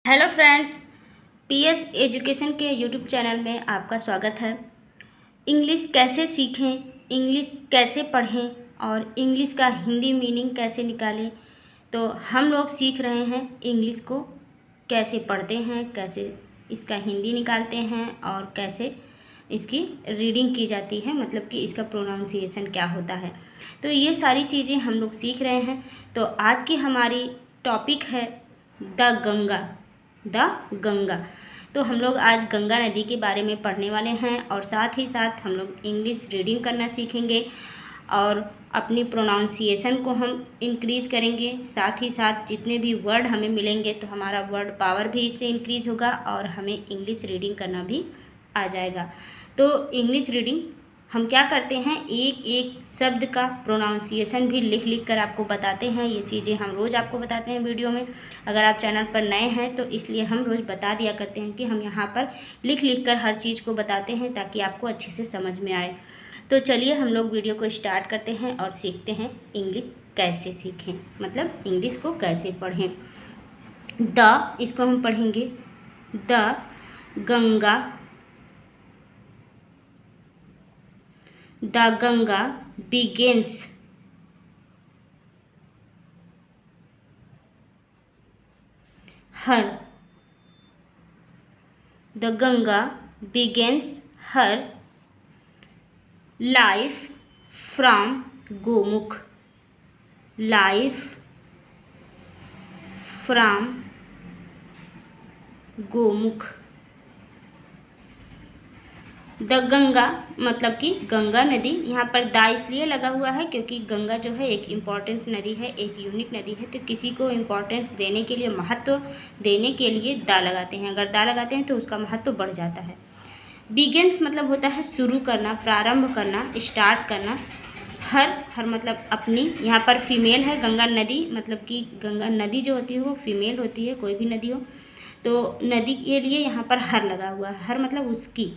Hello friends, PS education के YouTube channel में आपका स्वागत है। इंग्लिश कैसे सीखें, इंग्लिश कैसे पढ़ें और इंग्लिश का हिंदी मीनिंग कैसे निकालें, तो हम लोग सीख रहे हैं इंग्लिश को कैसे पढ़ते हैं, कैसे इसका हिंदी निकालते हैं और कैसे इसकी रीडिंग की जाती है, मतलब कि इसका प्रोनाउंसिएशन क्या होता है। तो ये सारी चीज़ें हम लोग सीख रहे हैं। तो आज की हमारी टॉपिक है द गंगा। तो हम लोग आज गंगा नदी के बारे में पढ़ने वाले हैं और साथ ही साथ हम लोग इंग्लिश रीडिंग करना सीखेंगे और अपनी प्रोनाउंसिएशन को हम इंक्रीज़ करेंगे। साथ ही साथ जितने भी वर्ड हमें मिलेंगे तो हमारा वर्ड पावर भी इससे इंक्रीज होगा और हमें इंग्लिश रीडिंग करना भी आ जाएगा। तो इंग्लिश रीडिंग हम क्या करते हैं, एक एक शब्द का प्रोनाउंसिएशन भी लिख लिख कर आपको बताते हैं। ये चीज़ें हम रोज़ आपको बताते हैं वीडियो में। अगर आप चैनल पर नए हैं तो इसलिए हम रोज़ बता दिया करते हैं कि हम यहाँ पर लिख लिख कर हर चीज़ को बताते हैं ताकि आपको अच्छे से समझ में आए। तो चलिए हम लोग वीडियो को स्टार्ट करते हैं और सीखते हैं इंग्लिश कैसे सीखें, मतलब इंग्लिश को कैसे पढ़ें। इसको हम पढ़ेंगे the Ganga. The Ganga begins her. The Ganga begins her life from Gomukh. Life from Gomukh. The Ganga मतलब कि गंगा नदी। यहाँ पर दा इसलिए लगा हुआ है क्योंकि गंगा जो है एक इम्पॉर्टेंट नदी है, एक यूनिक नदी है। तो किसी को इम्पोर्टेंस देने के लिए, महत्व देने के लिए दा लगाते हैं। अगर दा लगाते हैं तो उसका महत्व बढ़ जाता है। बिगिन्स मतलब होता है शुरू करना, प्रारंभ करना, स्टार्ट करना। हर मतलब अपनी। यहाँ पर फीमेल है। गंगा नदी मतलब कि गंगा नदी जो होती है वो फीमेल होती है, कोई भी नदी हो। तो नदी के लिए यहाँ पर हर लगा हुआ है। हर मतलब उसकी।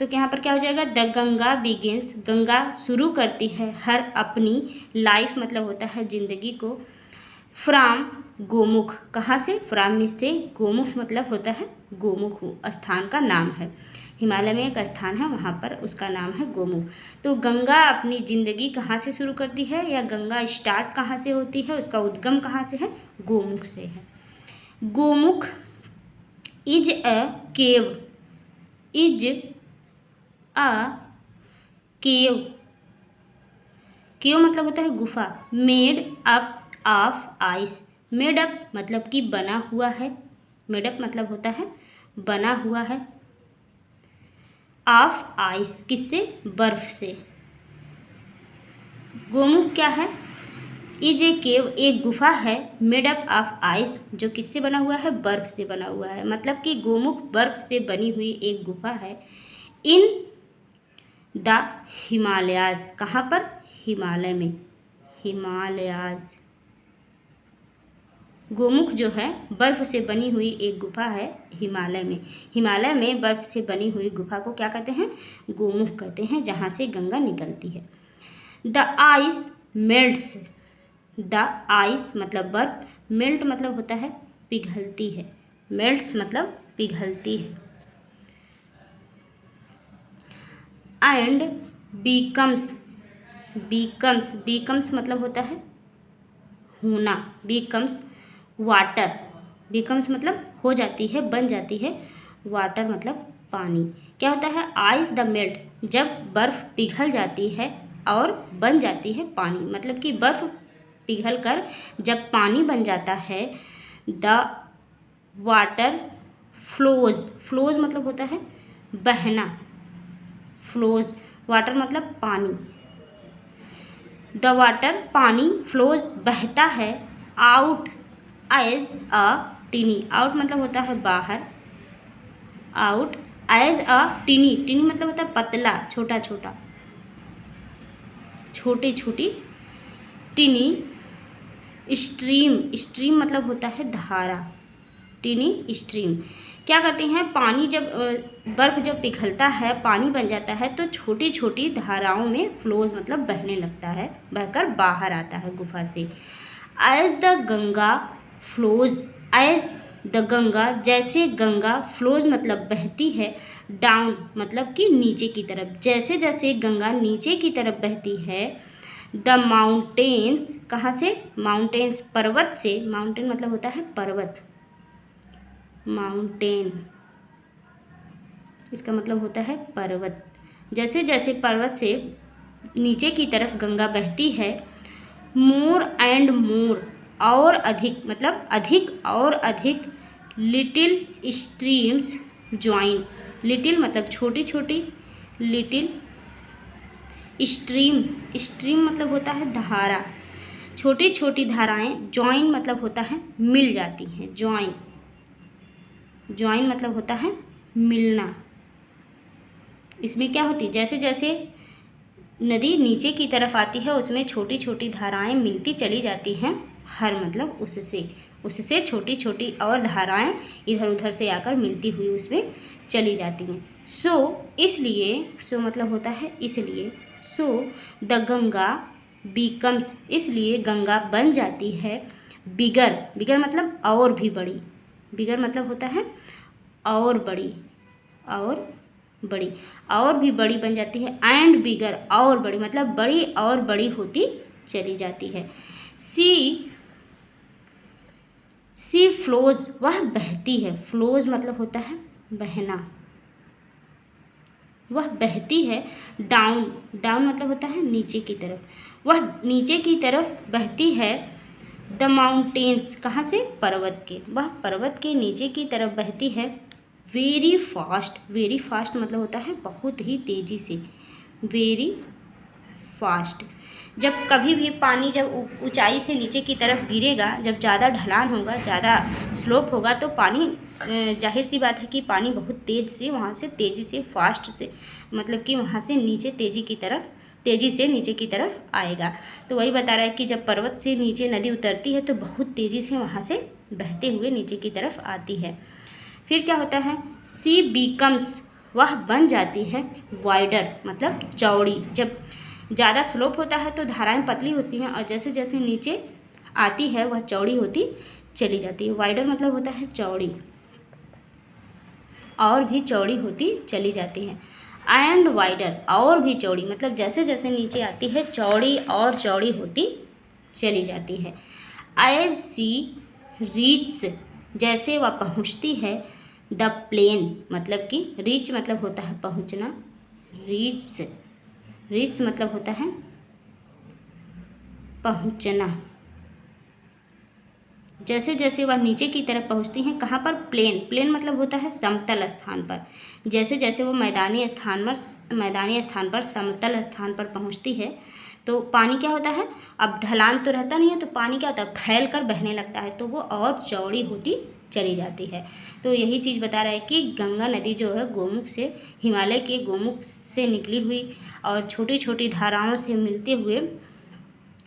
तो यहाँ पर क्या हो जाएगा, द गंगा बिगिन्स, गंगा शुरू करती है हर अपनी लाइफ मतलब होता है ज़िंदगी को, फ्राम गोमुख, कहाँ से, फ्राम में से, गोमुख मतलब होता है गोमुख स्थान का नाम है। हिमालय में एक स्थान है, वहाँ पर उसका नाम है गोमुख। तो गंगा अपनी ज़िंदगी कहाँ से शुरू करती है या गंगा स्टार्ट कहाँ से होती है, उसका उद्गम कहाँ से है, गोमुख से है। Gomukh is a cave, is a cave, cave मतलब होता है गुफा, made up of ice, made up मतलब कि बना हुआ है, मेड अप मतलब होता है बना हुआ है, ऑफ आइस किससे, बर्फ से। गोमुख क्या है, इज ए केव एक गुफा है, मेड अप ऑफ आइस जो किससे बना हुआ है, बर्फ से बना हुआ है। मतलब कि गोमुख बर्फ से बनी हुई एक गुफा है। इन द हिमालयाज, कहाँ पर, हिमालय में, हिमालयाज। गोमुख जो है बर्फ से बनी हुई एक गुफा है हिमालय में। हिमालय में बर्फ से बनी हुई गुफा को क्या कहते हैं, गोमुख कहते हैं, जहाँ से गंगा निकलती है। The ice melts, the ice मतलब बर्फ, मेल्ट मतलब होता है पिघलती है, मेल्ट्स मतलब पिघलती है। एंड बीकम्स, बीकम्स, बीकम्स मतलब होता है होना, बीकम्स वाटर, बीकम्स मतलब हो जाती है, बन जाती है, वाटर मतलब पानी। क्या होता है, आइस द मेल्ट, जब बर्फ़ पिघल जाती है और बन जाती है पानी, मतलब कि बर्फ़ पिघल कर जब पानी बन जाता है, द वाटर फ्लोज, फ्लोज मतलब होता है बहना, फ्लोज, वाटर मतलब पानी, द वाटर पानी, फ्लोज बहता है, out as a tiny, out मतलब होता है बाहर, आउट एज अ टिनी, टिनी मतलब होता है पतला, छोटा छोटा, छोटी छोटी, टिनी स्ट्रीम, स्ट्रीम मतलब होता है धारा, टिनी स्ट्रीम। क्या करते हैं, पानी जब बर्फ़ जब पिघलता है, पानी बन जाता है तो छोटी छोटी धाराओं में फ्लोज मतलब बहने लगता है, बहकर बाहर आता है गुफा से। As the Ganga flows, as the Ganga, जैसे गंगा, फ्लोज मतलब बहती है, डाउन मतलब कि नीचे की तरफ, जैसे जैसे गंगा नीचे की तरफ बहती है, द माउंटेन्स, कहाँ से, माउंटेन्स पर्वत से, माउंटेन मतलब होता है पर्वत, माउंटेन इसका मतलब होता है पर्वत, जैसे जैसे पर्वत से नीचे की तरफ गंगा बहती है, मोर एंड मोर, और अधिक मतलब अधिक और अधिक, लिटिल स्ट्रीम्स ज्वाइन, लिटिल मतलब छोटी छोटी, लिटिल स्ट्रीम, स्ट्रीम मतलब होता है धारा, छोटी छोटी धाराएं, ज्वाइन मतलब होता है मिल जाती हैं, ज्वाइन, ज्वाइन मतलब होता है मिलना। इसमें क्या होती है, जैसे जैसे नदी नीचे की तरफ आती है उसमें छोटी छोटी धाराएं मिलती चली जाती हैं, हर मतलब उससे छोटी छोटी और धाराएं इधर उधर से आकर मिलती हुई उसमें चली जाती हैं। इसलिए मतलब होता है इसलिए, द गंगा बीकम्स, इसलिए गंगा बन जाती है, बिगर, बिगर मतलब और भी बड़ी, बिगर मतलब होता है और बड़ी, और भी बड़ी बन जाती है, एंड बिगर और बड़ी मतलब बड़ी और बड़ी होती चली जाती है। सी फ्लोज, वह बहती है, फ्लोज मतलब होता है बहना, वह बहती है, डाउन, डाउन मतलब होता है नीचे की तरफ, वह नीचे की तरफ बहती है, द माउंटेन्स, कहाँ से, पर्वत के, वह पर्वत के नीचे की तरफ बहती है, वेरी फास्ट, वेरी फास्ट मतलब होता है बहुत ही तेज़ी से, वेरी फास्ट। जब कभी भी पानी जब ऊंचाई से नीचे की तरफ गिरेगा, जब ज़्यादा ढलान होगा, ज़्यादा स्लोप होगा, तो पानी जाहिर सी बात है कि पानी बहुत तेज़ से वहाँ से तेज़ी से फास्ट से मतलब कि वहाँ से नीचे तेज़ी से नीचे की तरफ आएगा। तो वही बता रहा है कि जब पर्वत से नीचे नदी उतरती है तो बहुत तेज़ी से वहाँ से बहते हुए नीचे की तरफ आती है। फिर क्या होता है, सी बीकम्स, वह बन जाती है, वाइडर मतलब चौड़ी, जब ज़्यादा स्लोप होता है तो धाराएं पतली होती हैं और जैसे जैसे नीचे आती है वह चौड़ी होती चली जाती है। वाइडर मतलब होता है चौड़ी, और भी चौड़ी होती चली जाती है, एंड वाइडर और भी चौड़ी मतलब जैसे जैसे नीचे आती है चौड़ी और चौड़ी होती चली जाती है। एज सी रीच, जैसे वह पहुँचती है, द प्लेन मतलब कि रीच मतलब होता है पहुँचना, रीच मतलब होता है पहुँचना, जैसे जैसे वह नीचे की तरफ पहुँचती हैं, कहाँ पर, प्लेन, प्लेन मतलब होता है समतल स्थान पर, जैसे जैसे वो मैदानी स्थान पर समतल स्थान पर पहुँचती है तो पानी क्या होता है, अब ढलान तो रहता नहीं है तो पानी क्या होता है, फैल कर बहने लगता है, तो वो और चौड़ी होती चली जाती है। तो यही चीज़ बता रहा है कि गंगा नदी जो है गोमुख से, हिमालय के गोमुख से निकली हुई और छोटी छोटी धाराओं से मिलते हुए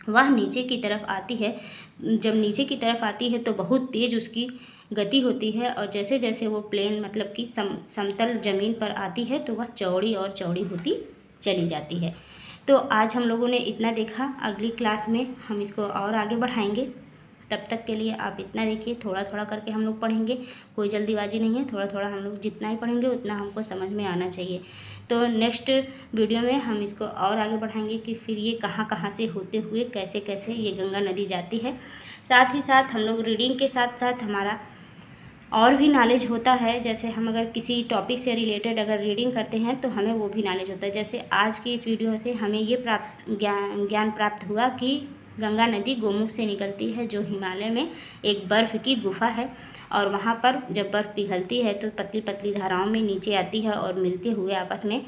वह नीचे की तरफ आती है। जब नीचे की तरफ आती है तो बहुत तेज़ उसकी गति होती है और जैसे जैसे वो प्लेन मतलब कि समतल ज़मीन पर आती है तो वह चौड़ी और चौड़ी होती चली जाती है। तो आज हम लोगों ने इतना देखा, अगली क्लास में हम इसको और आगे बढ़ाएंगे। तब तक के लिए आप इतना देखिए, थोड़ा थोड़ा करके हम लोग पढ़ेंगे, कोई जल्दीबाजी नहीं है, थोड़ा थोड़ा हम लोग जितना ही पढ़ेंगे उतना हमको समझ में आना चाहिए। तो नेक्स्ट वीडियो में हम इसको और आगे बढ़ाएंगे कि फिर ये कहाँ कहाँ से होते हुए कैसे कैसे ये गंगा नदी जाती है। साथ ही साथ हम लोग रीडिंग के साथ साथ हमारा और भी नॉलेज होता है, जैसे हम अगर किसी टॉपिक से रिलेटेड अगर रीडिंग करते हैं तो हमें वो भी नॉलेज होता है। जैसे आज की इस वीडियो से हमें ये ज्ञान प्राप्त हुआ कि गंगा नदी गोमुख से निकलती है, जो हिमालय में एक बर्फ़ की गुफा है और वहाँ पर जब बर्फ़ पिघलती है तो पतली पतली धाराओं में नीचे आती है और मिलते हुए आपस में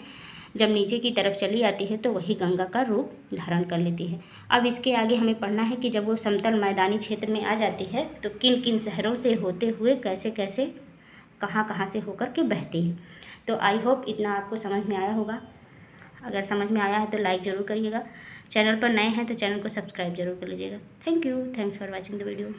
जब नीचे की तरफ चली आती है तो वही गंगा का रूप धारण कर लेती है। अब इसके आगे हमें पढ़ना है कि जब वो समतल मैदानी क्षेत्र में आ जाती है तो किन किन शहरों से होते हुए कैसे कैसे कहाँ कहाँ से होकर के बहती है। तो आई होप इतना आपको समझ में आया होगा। अगर समझ में आया है तो लाइक ज़रूर करिएगा, चैनल पर नए हैं तो चैनल को सब्सक्राइब जरूर कर लीजिएगा। Thank you, thanks for watching the video.